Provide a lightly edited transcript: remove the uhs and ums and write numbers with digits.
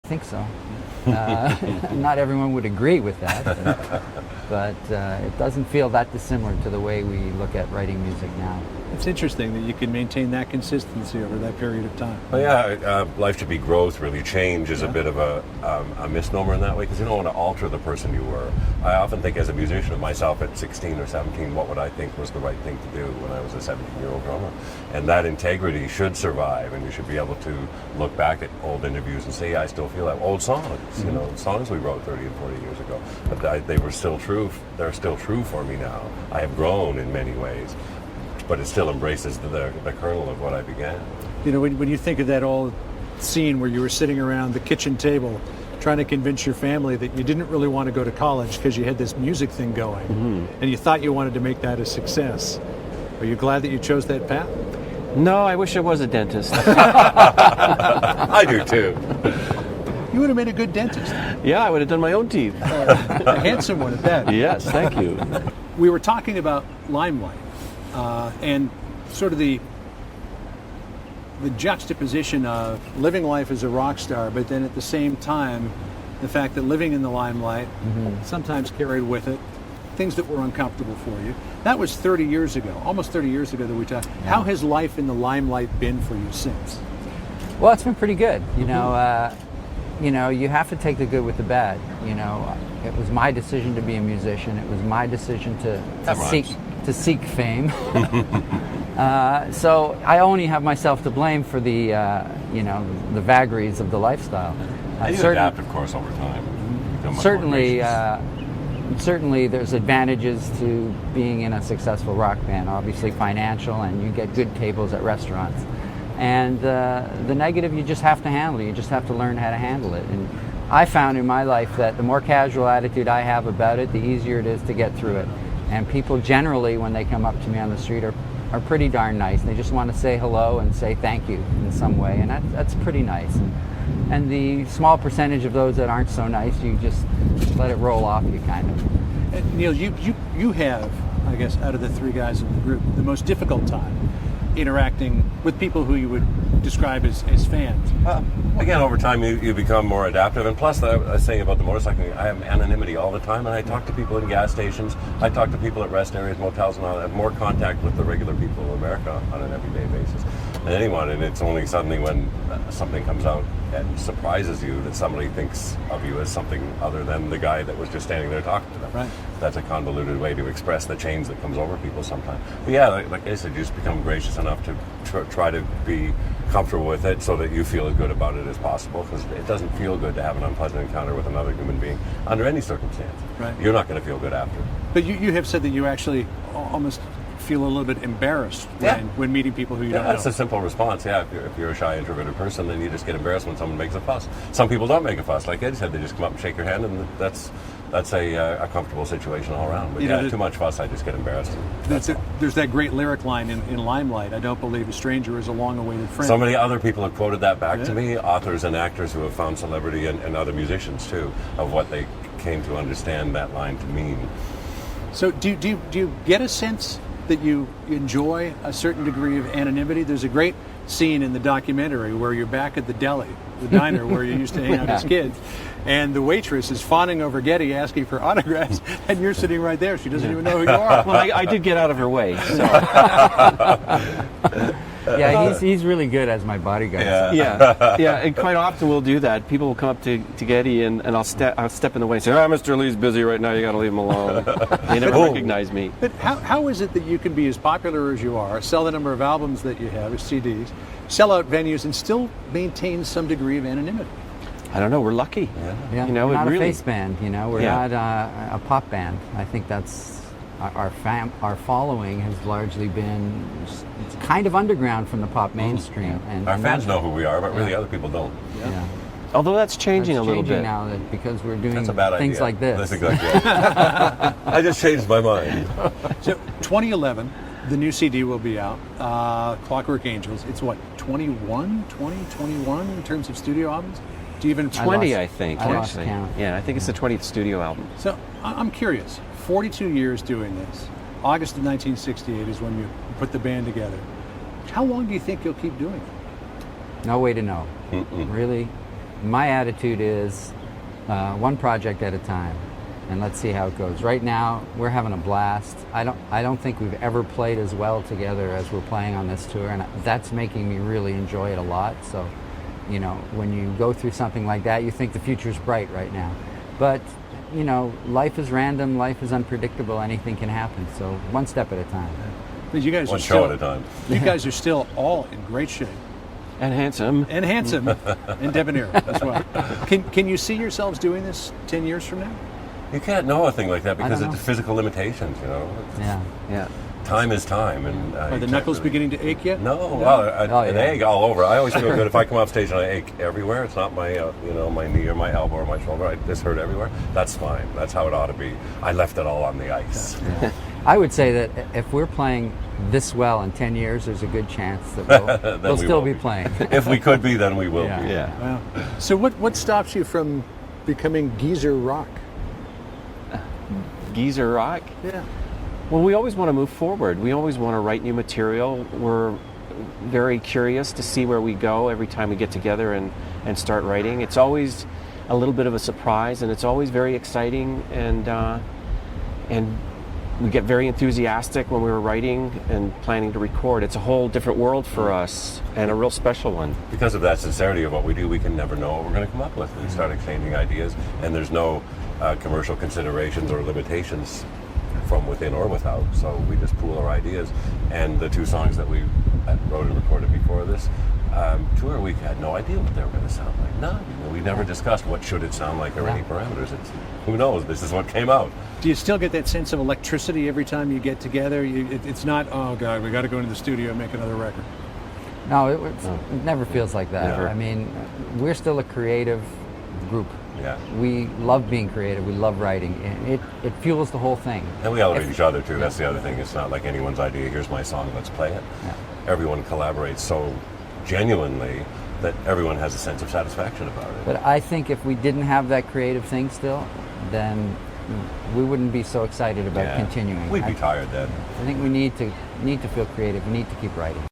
I think so. Not everyone would agree with that, but it doesn't feel that dissimilar to the way we look at writing music now. It's interesting that you can maintain that consistency over that period of time. Well, yeah, life should be growth, really. Change is a bit of a misnomer in that way, because you don't want to alter the person you were. I often think as a musician of myself at 16 or 17, what would I think was the right thing to do when I was a 17-year-old drummer? And that integrity should survive, and you should be able to look back at old interviews and say, I still feel that. Old songs, you know, songs we wrote 30 and 40 years ago. But they were still true. They're still true for me now. I have grown in many ways, but it still embraces the kernel of what I began. You know, when you think of that old scene where you were sitting around the kitchen table trying to convince your family that you didn't really want to go to college because you had this music thing going, and you thought you wanted to make that a success. Are you glad that you chose that path? No, I wish I was a dentist. I do too. You would have made a good dentist. Yeah, I would have done my own teeth. A handsome one at that. Yes, thank you. We were talking about Limelight and sort of the juxtaposition of living life as a rock star, but then at the same time, the fact that living in the limelight sometimes carried with it things that were uncomfortable for you. That was 30 years ago, almost 30 years ago that we talked. Yeah. How has life in the limelight been for you since? Well, it's been pretty good. You know, you have to take the good with the bad. You know, it was my decision to be a musician. It was my decision to seek fame. So I only have myself to blame for the the vagaries of the lifestyle. You adapt, of course, over time. Certainly there's advantages to being in a successful rock band, obviously financial, and you get good tables at restaurants. And the negative, you just have to handle it. You just have to learn how to handle it. And I found in my life that the more casual attitude I have about it, the easier it is to get through it. And people generally, when they come up to me on the street, are pretty darn nice. They just want to say hello and say thank you in some way, and that's pretty nice. And the small percentage of those that aren't so nice, you just let it roll off you, kind of. And Neil, you have, I guess, out of the three guys in the group, the most difficult time interacting with people who you would describe as fans. Again, over time you become more adaptive, and plus I was saying about the motorcycling, I have anonymity all the time, and I talk to people in gas stations, I talk to people at rest areas, motels, and all. I have more contact with the regular people of America on an everyday basis than anyone, and it's only suddenly when something comes out and surprises you that somebody thinks of you as something other than the guy that was just standing there talking to them. Right. That's a convoluted way to express the change that comes over people sometimes. But yeah, like I said, you just become gracious enough to try to be comfortable with it so that you feel as good about it as possible, because it doesn't feel good to have an unpleasant encounter with another human being under any circumstance. Right. You're not going to feel good after. But you have said that you actually almost feel a little bit embarrassed when meeting people who you don't know. That's a simple response. Yeah, if you're a shy, introverted person, then you just get embarrassed when someone makes a fuss. Some people don't make a fuss. Like Eddie said, they just come up and shake your hand, and that's a comfortable situation all around. But too much fuss, I just get embarrassed. There's that great lyric line in Limelight, I don't believe a stranger is a long-awaited friend. So many other people have quoted that back to me, authors and actors who have found celebrity, and other musicians too, of what they came to understand that line to mean. So do you get a sense that you enjoy a certain degree of anonymity? There's a great scene in the documentary where you're back at the deli, the diner where you used to hang out as kids, and the waitress is fawning over Geddy asking for autographs, and you're sitting right there. She doesn't even know who you are. Well, I did get out of her way. So. Yeah, he's really good as my bodyguard. Yeah, and quite often we'll do that. People will come up to Geddy, and I'll step in the way and say, Mr. Lee's busy right now, you got to leave him alone. They never recognize me. But how is it that you can be as popular as you are, sell the number of albums that you have, as CDs, sell out venues, and still maintain some degree of anonymity? I don't know, we're lucky. Yeah. You know, we're not really, a face band, we're not a pop band. I think that's our following has largely been it's kind of underground from the pop mainstream. And our fans know who we are, but really other people don't. Yeah. Although that's changing a little bit now, that because we're doing things like this. That's exactly it. I just changed my mind. So 2011, the new CD will be out, Clockwork Angels. It's what, 21 in terms of studio albums? Do you even 20, I think, lost actually. count. Yeah, I think it's the 20th studio album. So I'm curious, 42 years doing this, August of 1968 is when you put the band together. How long do you think you'll keep doing it? No way to know. Really, my attitude is one project at a time, and let's see how it goes. Right now, we're having a blast. I don't think we've ever played as well together as we're playing on this tour, and that's making me really enjoy it a lot. So, you know, when you go through something like that, you think the future's bright right now. But, you know, life is random, life is unpredictable, anything can happen. So one step at a time. But you guys One are show still, at a time. You guys are still all in great shape. And handsome. And handsome. And debonair as well. Can you see yourselves doing this 10 years from now? You can't know a thing like that because don't of the know. physical limitations, you know. Yeah. Yeah. Time is time. And Are the knuckles beginning to ache yet? No, well, Oh, an yeah. ache all over. I always feel good if I come off stage and I ache everywhere. It's not my, you know, my knee or my elbow or my shoulder. I just hurt everywhere. That's fine. That's how it ought to be. I left it all on the ice. I would say that if we're playing this well in 10 years, there's a good chance that Then we'll we still will be playing. If we could be, then we will Yeah. be. Yeah. Wow. So what stops you from becoming geezer rock? Geezer rock. Yeah. Well, we always want to move forward. We always want to write new material. We're very curious to see where we go every time we get together and start writing. It's always a little bit of a surprise, and it's always very exciting, and we get very enthusiastic when we were writing and planning to record. It's a whole different world for us, and a real special one. Because of that sincerity of what we do, we can never know what we're going to come up with. We start exchanging ideas, and there's no commercial considerations or limitations from within or without. So we just pool our ideas. And the two songs that we wrote and recorded before this tour, we had no idea what they were going to sound like. None. We never discussed what should it sound like or any parameters. It's, who knows? This is what came out. Do you still get that sense of electricity every time you get together? It's not, oh God, we got to go into the studio and make another record. No, it never feels like that. Never. I mean, we're still a creative group. Yeah. We love being creative. We love writing. And it fuels the whole thing. And we elevate each other too. That's the other thing. It's not like anyone's idea. Here's my song. Let's play it. Yeah. Everyone collaborates so genuinely that everyone has a sense of satisfaction about it. But I think if we didn't have that creative thing still, then we wouldn't be so excited about continuing. We'd be tired then. I think we need to feel creative. We need to keep writing.